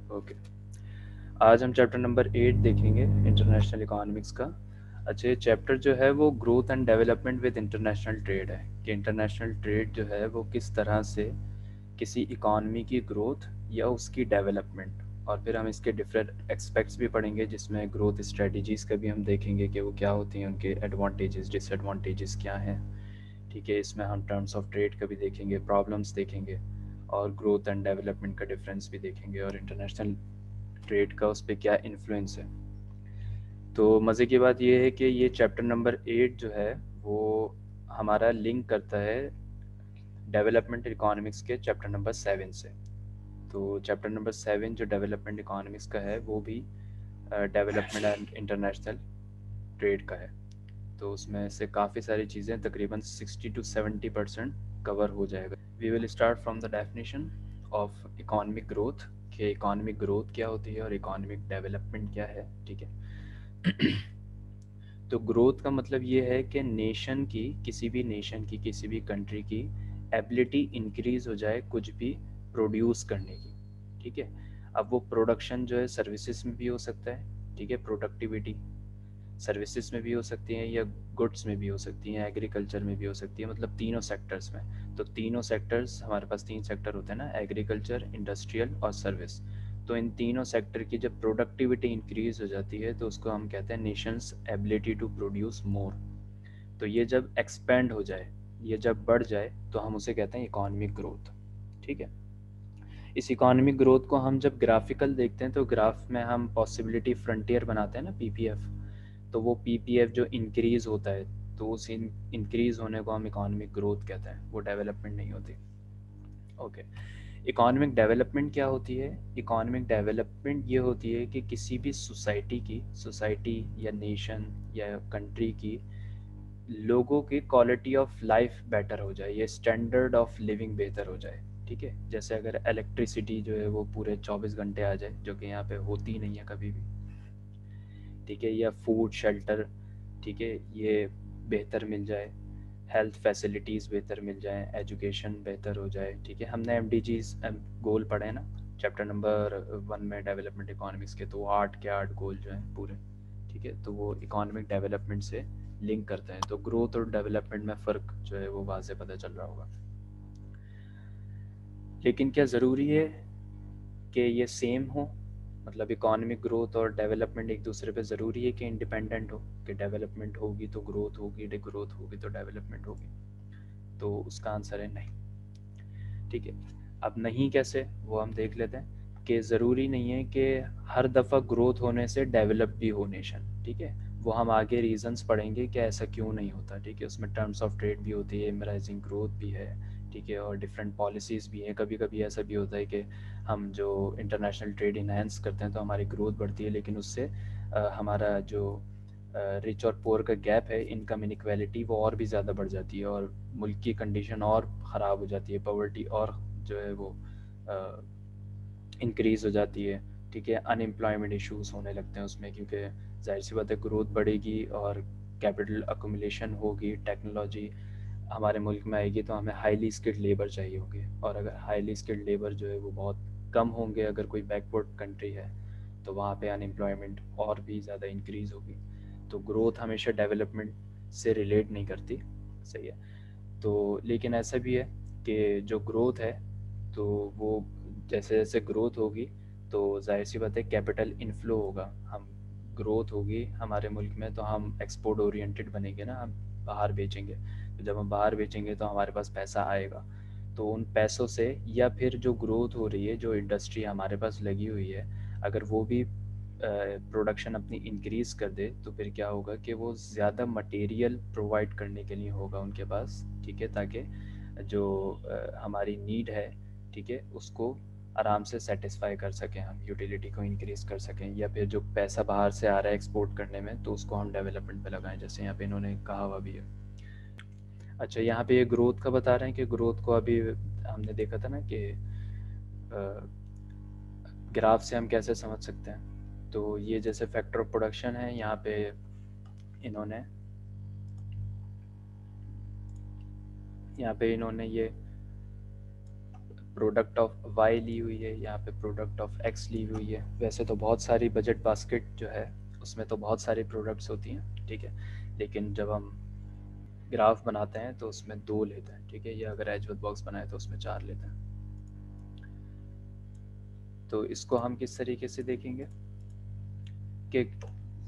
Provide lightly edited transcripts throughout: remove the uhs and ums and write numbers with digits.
Okay, आज हम chapter number 8 देखेंगे इंटरनेशनल इकोनॉमिक्स का। अच्छा, ये चैप्टर जो है वो growth and development with international trade है कि इंटरनेशनल ट्रेड जो है वो किस तरह से किसी इकॉनमी की ग्रोथ या उसकी डेवलपमेंट, और फिर हम इसके डिफरेंट एक्सपेक्ट्स भी पढ़ेंगे जिसमें ग्रोथ स्ट्रेटजीज़ का भी हम देखेंगे कि वो क्या होती हैं, उनके एडवांटेजेस डिसएडवांटेजेस क्या हैं। ठीक है, इसमें हम टर्म्स ऑफ ट्रेड का भी देखेंगे, प्रॉब्लम्स देखेंगे, और ग्रोथ एंड डेवलपमेंट का डिफरेंस भी देखेंगे, और इंटरनेशनल ट्रेड का उस पर क्या इन्फ्लुएंस है। तो मज़े की बात यह है कि ये चैप्टर नंबर 8 जो है वो हमारा लिंक करता है डेवलपमेंट इकोनॉमिक्स के चैप्टर नंबर 7 से। तो चैप्टर नंबर 7 जो डेवलपमेंट इकोनॉमिक्स का है वो भी डेवलपमेंट एंड इंटरनेशनल ट्रेड का है। तो उसमें से काफ़ी सारी चीज़ें तकरीबन 60 to 70% कवर हो जाएगा। We will start from the definition of economic growth कि इकोनॉमिक ग्रोथ क्या होती है और इकोनॉमिक डेवलपमेंट क्या है। ठीक है। तो ग्रोथ का मतलब ये है कि नेशन की, किसी भी नेशन की, किसी भी कंट्री की एबिलिटी इंक्रीज हो जाए कुछ भी प्रोड्यूस करने की। ठीक है, अब वो प्रोडक्शन जो है सर्विसेज में भी हो सकता है। ठीक है, प्रोडक्टिविटी सर्विसेज में भी हो सकती हैं या गुड्स में भी हो सकती हैं, एग्रीकल्चर में भी हो सकती है, मतलब तीनों सेक्टर्स में। तो तीनों सेक्टर्स, हमारे पास 3 सेक्टर होते हैं ना, एग्रीकल्चर, इंडस्ट्रियल और सर्विस। तो इन तीनों सेक्टर की जब प्रोडक्टिविटी इंक्रीज हो जाती है तो उसको हम कहते हैं nation's ability to produce more. तो ये जब एक्सपेंड हो जाए, ये जब बढ़ जाए तो हम उसे कहते हैं इकोनॉमिक ग्रोथ। ठीक है, इस इकोनॉमिक ग्रोथ को हम जब ग्राफिकल देखते हैं तो ग्राफ में हम पॉसिबिलिटी फ्रंटियर बनाते हैं ना, पीपीएफ। तो वो पीपीएफ जो इंक्रीज होता है तो उस इंक्रीज होने को हम इकोनॉमिक ग्रोथ कहते हैं, वो डेवलपमेंट नहीं होती। ओके, इकोनॉमिक डेवलपमेंट क्या होती है? इकोनॉमिक डेवलपमेंट ये होती है कि किसी भी सोसाइटी या नेशन या कंट्री की लोगों की क्वालिटी ऑफ लाइफ बेटर हो जाए, ये स्टैंडर्ड ऑफ लिविंग बेहतर हो जाए। ठीक है, जैसे अगर इलेक्ट्रिसिटी जो है वो पूरे 24 घंटे आ जाए, जो कि यहाँ पे होती नहीं है कभी भी। ठीक है, या फूड शेल्टर, ठीक है, ये बेहतर मिल जाए, हेल्थ फैसिलिटीज़ बेहतर मिल जाए, एजुकेशन बेहतर हो जाए। ठीक है, हमने एमडीजीज गोल पढ़े हैं ना चैप्टर नंबर 1 में डेवलपमेंट इकोनॉमिक्स के, तो 8 के 8 गोल जो हैं पूरे। ठीक है, तो वो इकोनॉमिक डेवलपमेंट से लिंक करते हैं। तो ग्रोथ और डेवलपमेंट में फ़र्क जो है वो वाज़े पता चल रहा होगा। लेकिन क्या ज़रूरी है कि ये सेम हो? मतलब इकोनॉमिक ग्रोथ और डेवलपमेंट एक दूसरे पे ज़रूरी है कि इंडिपेंडेंट हो, कि डेवलपमेंट होगी तो ग्रोथ होगी, ग्रोथ होगी तो डेवलपमेंट होगी? तो उसका आंसर है नहीं। ठीक है, अब नहीं कैसे, वो हम देख लेते हैं कि ज़रूरी नहीं है कि हर दफ़ा ग्रोथ होने से डेवलप भी हो नेशन। ठीक है, वो हम आगे रीजंस पढ़ेंगे कि ऐसा क्यों नहीं होता। ठीक है, उसमें टर्म्स ऑफ ट्रेड भी होती है, इमराइजिंग ग्रोथ भी है। ठीक है, और डिफरेंट पॉलिसीज़ भी हैं। कभी कभी ऐसा भी होता है कि हम जो इंटरनेशनल ट्रेड इन्हेंस करते हैं तो हमारी ग्रोथ बढ़ती है, लेकिन उससे हमारा जो रिच और पुअर का गैप है, इनकम इनक्वालिटी, वो और भी ज़्यादा बढ़ जाती है और मुल्क की कंडीशन और ख़राब हो जाती है, पॉवर्टी और जो है वो इंक्रीज़ हो जाती है। ठीक है, अनएम्प्लॉयमेंट इश्यूज होने लगते हैं उसमें, क्योंकि जाहिर सी बात है ग्रोथ बढ़ेगी और कैपिटल अकोमुलेशन होगी, टेक्नोलॉजी हमारे मुल्क में आएगी, तो हमें हाईली स्किल्ड लेबर चाहिए होगी, और अगर हाईली स्किल्ड लेबर जो है वो बहुत कम होंगे, अगर कोई बैकवर्ड कंट्री है, तो वहाँ पे अनएम्प्लॉयमेंट और भी ज़्यादा इंक्रीज़ होगी। तो ग्रोथ हमेशा डेवलपमेंट से रिलेट नहीं करती। सही है, तो लेकिन ऐसा भी है कि जो ग्रोथ है तो वो जैसे जैसे ग्रोथ होगी तो जाहिर सी बात है कैपिटल इनफ्लो होगा। हम ग्रोथ होगी हमारे मुल्क में तो हम एक्सपोर्ट ओरिएंटेड बनेंगे ना, हम बाहर बेचेंगे। तो जब हम बाहर बेचेंगे तो हमारे पास पैसा आएगा, तो उन पैसों से, या फिर जो ग्रोथ हो रही है, जो इंडस्ट्री हमारे पास लगी हुई है, अगर वो भी प्रोडक्शन अपनी इंक्रीज़ कर दे तो फिर क्या होगा कि वो ज़्यादा मटेरियल प्रोवाइड करने के लिए होगा उनके पास। ठीक है, ताकि जो हमारी नीड है, ठीक है, उसको आराम से सेटिस्फाई कर सकें, हम यूटिलिटी को इंक्रीज़ कर सकें, या फिर जो पैसा बाहर से आ रहा है एक्सपोर्ट करने में तो उसको हम डेवलपमेंट पे लगाएं, जैसे यहाँ पे इन्होंने कहा हुआ भी है। अच्छा, यहाँ पे ये ग्रोथ का बता रहे हैं कि ग्रोथ को अभी हमने देखा था ना कि ग्राफ से हम कैसे समझ सकते हैं। तो ये जैसे फैक्टर ऑफ प्रोडक्शन है, यहाँ पे इन्होंने ये प्रोडक्ट ऑफ वाई ली हुई है, यहाँ पे प्रोडक्ट ऑफ एक्स ली हुई है। वैसे तो बहुत सारी बजट बास्केट जो है उसमें तो बहुत सारी प्रोडक्ट्स होती हैं, ठीक है, लेकिन जब हम ग्राफ बनाते हैं तो उसमें 2 लेते हैं, ठीक है, या अगर एजवत बॉक्स बनाए तो उसमें 4 लेते हैं। तो इसको हम किस तरीके से देखेंगे कि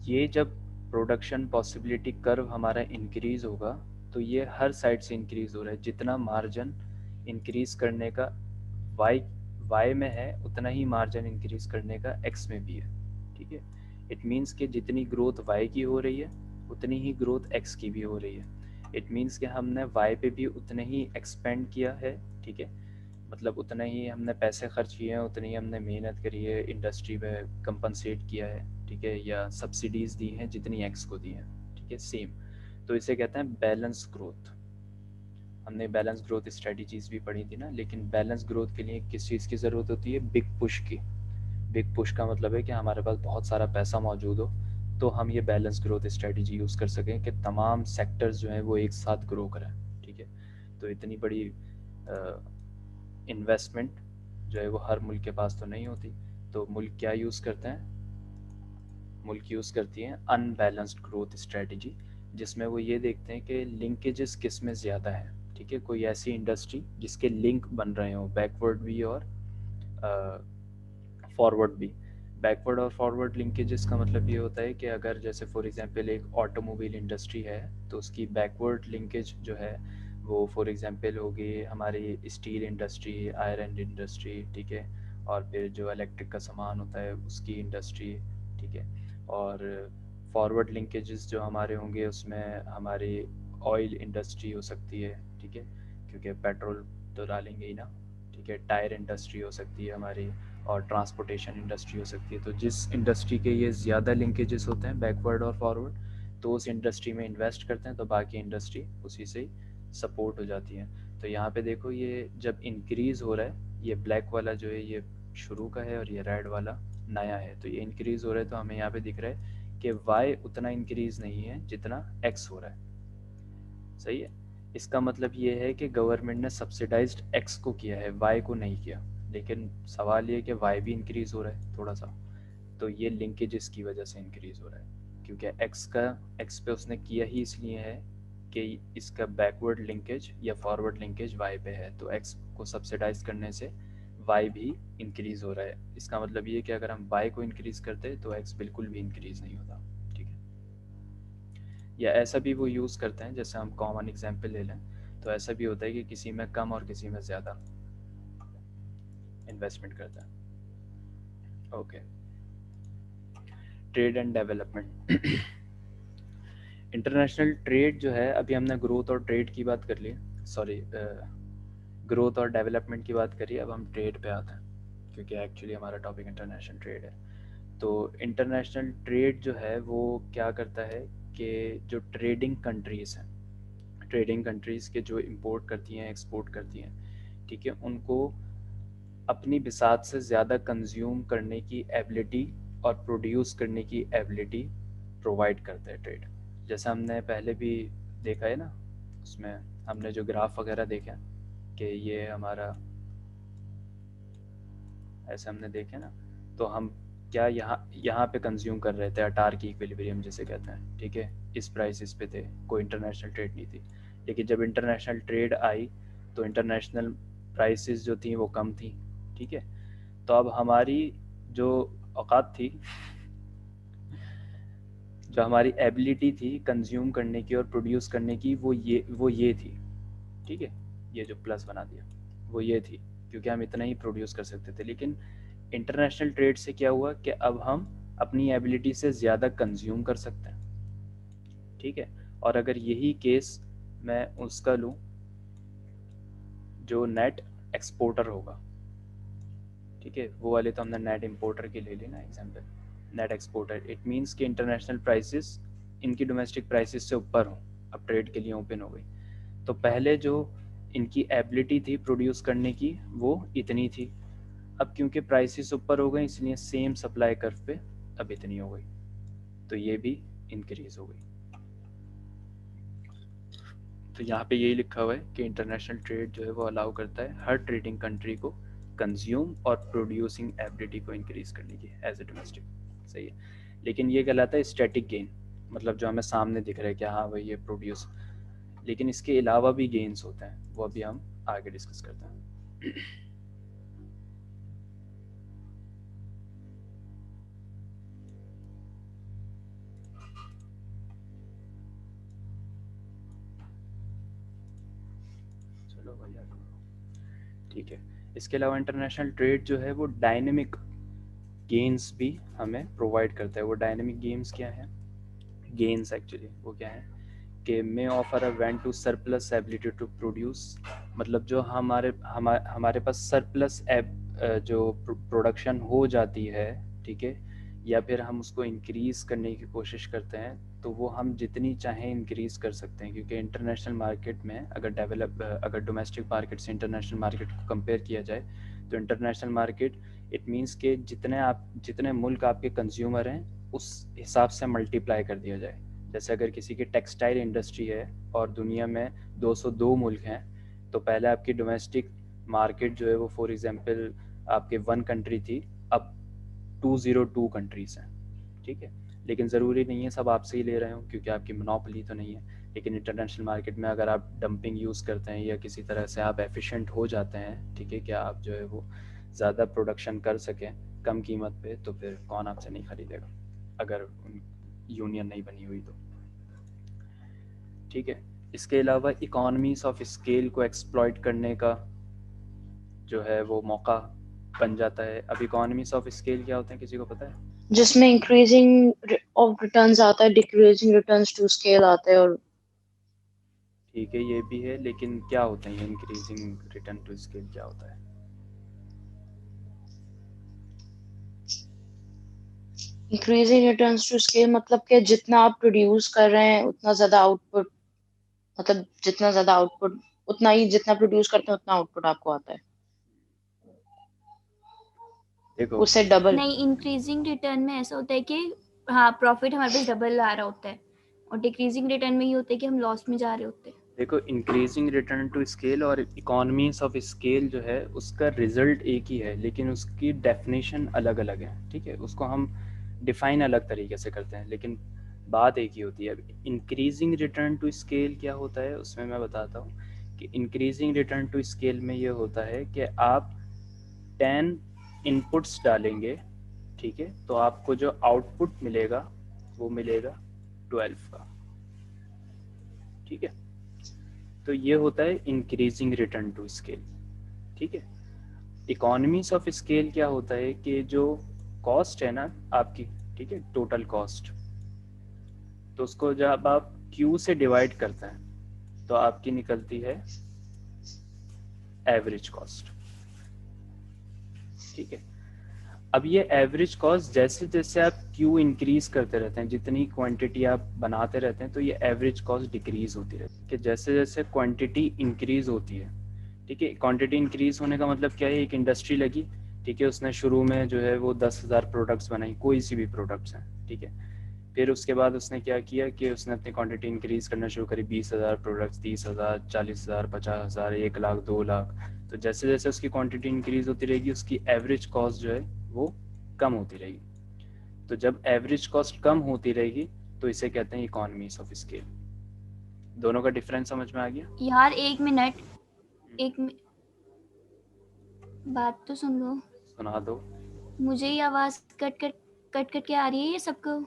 ये जब प्रोडक्शन पॉसिबिलिटी कर्व हमारा इंक्रीज होगा तो ये हर साइड से इंक्रीज हो रहा है, जितना मार्जिन इंक्रीज करने का वाई वाई में है उतना ही मार्जिन इंक्रीज करने का एक्स में भी है, ठीक है। इट मीन्स कि जितनी ग्रोथ वाई की हो रही है उतनी ही ग्रोथ एक्स की भी हो रही है। इट मीन्स कि हमने वाई पे भी उतने ही एक्सपेंड किया है, ठीक है, मतलब उतना ही हमने पैसे खर्च किए हैं, उतनी ही हमने मेहनत करी है, इंडस्ट्री में कंपनसेट किया है, ठीक है, या सब्सिडीज़ दी हैं जितनी एक्स को दी हैं, ठीक है, सेम। तो इसे कहते हैं बैलेंस ग्रोथ। हमने बैलेंस ग्रोथ स्ट्रेटजीज भी पढ़ी थी ना, लेकिन बैलेंस ग्रोथ के लिए किस चीज़ की ज़रूरत होती है? बिग पुश की। बिग पुश का मतलब है कि हमारे पास बहुत सारा पैसा मौजूद हो तो हम ये बैलेंस ग्रोथ स्ट्रेटजी यूज़ कर सकें कि तमाम सेक्टर्स जो हैं वो एक साथ ग्रो करें, ठीक है। तो इतनी बड़ी इन्वेस्टमेंट जो है वो हर मुल्क के पास तो नहीं होती, तो मुल्क क्या यूज़ करते हैं? मुल्क यूज़ करती हैं अनबैलेंस्ड ग्रोथ स्ट्रेटजी, जिसमें वो ये देखते हैं कि लिंकेजेस किस में ज़्यादा है, ठीक है, कोई ऐसी इंडस्ट्री जिसके लिंक बन रहे हों बैकवर्ड भी और फॉरवर्ड भी। बैकवर्ड और फॉरवर्ड लिंकेजेस का मतलब ये होता है कि अगर जैसे फॉर एग्जांपल एक ऑटोमोबाइल इंडस्ट्री है तो उसकी बैकवर्ड लिंकेज जो है वो फॉर एग्जांपल होगी हमारी स्टील इंडस्ट्री, आयरन इंडस्ट्री, ठीक है, और फिर जो इलेक्ट्रिक का सामान होता है उसकी इंडस्ट्री, ठीक है। और फॉरवर्ड लिंकेजेस जो हमारे होंगे उसमें हमारी ऑयल इंडस्ट्री हो सकती है, ठीक है, क्योंकि पेट्रोल तो डालेंगे ही ना, ठीक है, टायर इंडस्ट्री हो सकती है हमारी, और ट्रांसपोर्टेशन इंडस्ट्री हो सकती है। तो जिस इंडस्ट्री के ये ज़्यादा लिंकेजेस होते हैं बैकवर्ड और फॉरवर्ड, तो उस इंडस्ट्री में इन्वेस्ट करते हैं तो बाकी इंडस्ट्री उसी से सपोर्ट हो जाती है। तो यहाँ पे देखो ये जब इंक्रीज़ हो रहा है, ये ब्लैक वाला जो है ये शुरू का है और ये रेड वाला नया है, तो ये इंक्रीज़ हो रहा है तो हमें यहाँ पे दिख रहा है कि वाई उतना इंक्रीज़ नहीं है जितना एक्स हो रहा है, सही है। इसका मतलब ये है कि गवर्नमेंट ने सब्सिडाइज्ड एक्स को किया है, वाई को नहीं किया। लेकिन सवाल ये कि वाई भी इंक्रीज हो रहा है थोड़ा सा, तो ये लिंकेजेस की वजह से इंक्रीज हो रहा है, क्योंकि एक्स पे उसने किया ही इसलिए है कि इसका बैकवर्ड लिंकेज या फॉरवर्ड लिंकेज वाई पे है, तो एक्स को सब्सिडाइज करने से वाई भी इंक्रीज हो रहा है। इसका मतलब ये कि अगर हम वाई को इंक्रीज करते तो एक्स बिल्कुल भी इंक्रीज नहीं होता, ठीक है। या ऐसा भी वो यूज़ करते हैं, जैसे हम कॉमन एग्जांपल ले लें तो ऐसा भी होता है कि किसी में कम और किसी में ज़्यादा इन्वेस्टमेंट करते हैं। Okay, trade and development. International trade जो है, अभी हमने ग्रोथ और ट्रेड की बात कर ली, सॉरी, ग्रोथ और डेवलपमेंट की बात करी, अब हम ट्रेड पे आते हैं क्योंकि एक्चुअली हमारा टॉपिक इंटरनेशनल ट्रेड है। तो इंटरनेशनल ट्रेड जो है वो क्या करता है कि जो ट्रेडिंग कंट्रीज़ हैं, ट्रेडिंग कंट्रीज़ के जो इंपोर्ट करती हैं एक्सपोर्ट करती हैं, ठीक है, उनको अपनी बिसात से ज़्यादा कंज्यूम करने की एबिलिटी और प्रोड्यूस करने की एबिलिटी प्रोवाइड करता है ट्रेड। जैसा हमने पहले भी देखा है ना, उसमें हमने जो ग्राफ वगैरह देखा कि ये हमारा ऐसे हमने देखे ना, तो हम क्या यहाँ यहाँ पे कंज्यूम कर रहे थे, अटार की इक्विलिब्रियम जिसे कहते हैं, ठीक है, इस प्राइसेस पे थे, कोई इंटरनेशनल ट्रेड नहीं थी। लेकिन जब इंटरनेशनल ट्रेड आई तो इंटरनेशनल प्राइसेस जो थी वो कम थी, ठीक है। तो अब हमारी जो औकात थी, जो हमारी एबिलिटी थी कंज्यूम करने की और प्रोड्यूस करने की, वो ये थी, ठीक है, ये जो प्लस बना दिया वो ये थी, क्योंकि हम इतना ही प्रोड्यूस कर सकते थे। लेकिन इंटरनेशनल ट्रेड से क्या हुआ कि अब हम अपनी एबिलिटी से ज़्यादा कंज्यूम कर सकते हैं, ठीक है। और अगर यही केस मैं उसका लूँ जो नेट एक्सपोर्टर होगा, ठीक है, वो वाले तो हमने नेट इंपोर्टर के ले लेना example. Net exporter it means कि इंटरनेशनल प्राइसेस इनकी डोमेस्टिक प्राइसेस से ऊपर हो, अब ट्रेड के लिए ओपन हो गई। तो पहले जो इनकी एबिलिटी थी प्रोड्यूस करने की वो इतनी थी, अब क्योंकि प्राइसेस ऊपर हो गई इसलिए सेम सप्लाई कर्व पे अब इतनी हो गई, तो ये भी इंक्रीज हो गई। तो यहाँ पे यही लिखा हुआ है कि इंटरनेशनल ट्रेड जो है वो अलाउ करता है हर ट्रेडिंग कंट्री को कंज्यूम और प्रोड्यूसिंग एबिलिटी को इंक्रीज करने की एज ए डोमेस्टिक। सही है, लेकिन ये कहलाता है स्टैटिक गेन, मतलब जो हमें सामने दिख रहा है कि हाँ भाई ये प्रोड्यूस, लेकिन इसके अलावा भी गेन्स होते हैं, वो अभी हम आगे डिस्कस करते हैं। चलो भैया, ठीक है। इसके अलावा इंटरनेशनल ट्रेड जो है वो डायनेमिक गेन्स भी हमें प्रोवाइड करता है। वो डायनेमिक गेम्स क्या है, गेन्स एक्चुअली वो क्या है कि may offer a vent to surplus ability to produce, मतलब जो हमारे पास सरप्लस जो प्रोडक्शन हो जाती है, ठीक है, या फिर हम उसको इंक्रीज करने की कोशिश करते हैं, तो वो हम जितनी चाहें इंक्रीज कर सकते हैं, क्योंकि इंटरनेशनल मार्केट में अगर डोमेस्टिक मार्केट से इंटरनेशनल मार्केट को कंपेयर किया जाए, तो इंटरनेशनल मार्केट इट मीन्स के जितने मुल्क आपके कंज्यूमर हैं उस हिसाब से मल्टीप्लाई कर दिया जाए। जैसे अगर किसी की टेक्सटाइल इंडस्ट्री है और दुनिया में 202 मुल्क हैं, तो पहले आपकी डोमेस्टिक मार्केट जो है वो फॉर एग्जांपल आपके 1 कंट्री थी, अब 202 कंट्रीज हैं, ठीक है। लेकिन ज़रूरी नहीं है सब आपसे ही ले रहे हो, क्योंकि आपकी मोनोपोली तो नहीं है। लेकिन इंटरनेशनल मार्केट में अगर आप डंपिंग यूज़ करते हैं या किसी तरह से आप एफिशिएंट हो जाते हैं, ठीक है, क्या आप जो है वो ज़्यादा प्रोडक्शन कर सकें कम कीमत पे, तो फिर कौन आपसे नहीं खरीदेगा, अगर यूनियन नहीं बनी हुई तो, ठीक है। इसके अलावा इकोनॉमीज ऑफ स्केल को एक्सप्लॉइट करने का जो है वो मौका बन जाता है। अब इकोनॉमीज ऑफ स्केल क्या होते हैं, किसी को पता है? जिसमें इंक्रीजिंग ऑफ रिटर्न्स आता है, डिक्रीजिंग रिटर्न्स टू स्केल आता है, और ठीक है, ये भी है, लेकिन क्या होता है इंक्रीजिंग रिटर्न टू स्केल, क्या होता है? इंक्रीजिंग रिटर्न्स टू स्केल मतलब कि जितना आप प्रोड्यूस कर रहे हैं उतना ज्यादा आउटपुट, मतलब जितना ज्यादा आउटपुट उतना ही, जितना प्रोड्यूस करते हैं उतना आउटपुट आपको आता है, देखो, उससे डबल। नहीं, इंक्रीजिंग रिटर्न में ऐसा होता है कि हाँ प्रॉफिट हमारे पास डबल आ रहा होता है, और डिक्रीजिंग रिटर्न में ये होता है कि हम लॉस में जा रहे होते हैं। देखो इंक्रीजिंग रिटर्न टू स्केल और इकोनॉमीज ऑफ स्केल जो है उसका रिजल्ट एक ही है, लेकिन उसकी डेफिनेशन अलग अलग है, ठीक है। उसको हम डिफाइन अलग तरीके से करते हैं, लेकिन बात एक ही होती है। अब इंक्रीजिंग रिटर्न टू स्केल क्या होता है, उसमें मैं बताता हूँ कि इंक्रीजिंग रिटर्न टू स्केल में ये होता है कि आप 10 इनपुट्स डालेंगे, ठीक है, तो आपको जो आउटपुट मिलेगा वो मिलेगा 12 का, ठीक है। तो ये होता है इंक्रीजिंग रिटर्न टू स्केल, ठीक है। इकोनॉमीज ऑफ स्केल क्या होता है कि जो कॉस्ट है ना आपकी, ठीक है, टोटल कॉस्ट, तो उसको जब आप क्यू से डिवाइड करते हैं तो आपकी निकलती है एवरेज कॉस्ट, ठीक है। अब ये एवरेज कॉस्ट जैसे जैसे आप क्यू इंक्रीज करते रहते हैं, जितनी क्वांटिटी आप बनाते रहते हैं, तो ये एवरेज कॉस्ट डिक्रीज होती रहती है कि जैसे जैसे क्वांटिटी इंक्रीज होती है, ठीक है। क्वांटिटी इंक्रीज होने का मतलब क्या है, एक इंडस्ट्री लगी, ठीक है, उसने शुरू में जो है वो 10,000 प्रोडक्ट्स बनाई, कोई सी भी प्रोडक्ट्स हैं, ठीक है। फिर उसके बाद उसने क्या किया कि उसने अपनी क्वांटिटी इंक्रीज करना शुरू करी, 20,000 प्रोडक्ट्स, 30,000, 40,000, 50,000, 1 लाख, 2 लाख। तो जैसे जैसे उसकी क्वांटिटी इंक्रीज होती रहेगी, उसकी एवरेज कॉस्ट जो है वो कम होती रहेगी। तो जब एवरेज कॉस्ट कम होती रहेगी तो इसे कहते हैं इकोनॉमीज ऑफ स्केल। दोनों का डिफरेंस समझ में आ गया? यार एक मिनट, बात तो सुन लो। सुना दो। मुझे ये आवाज कट कट के आ रही है ये सबको।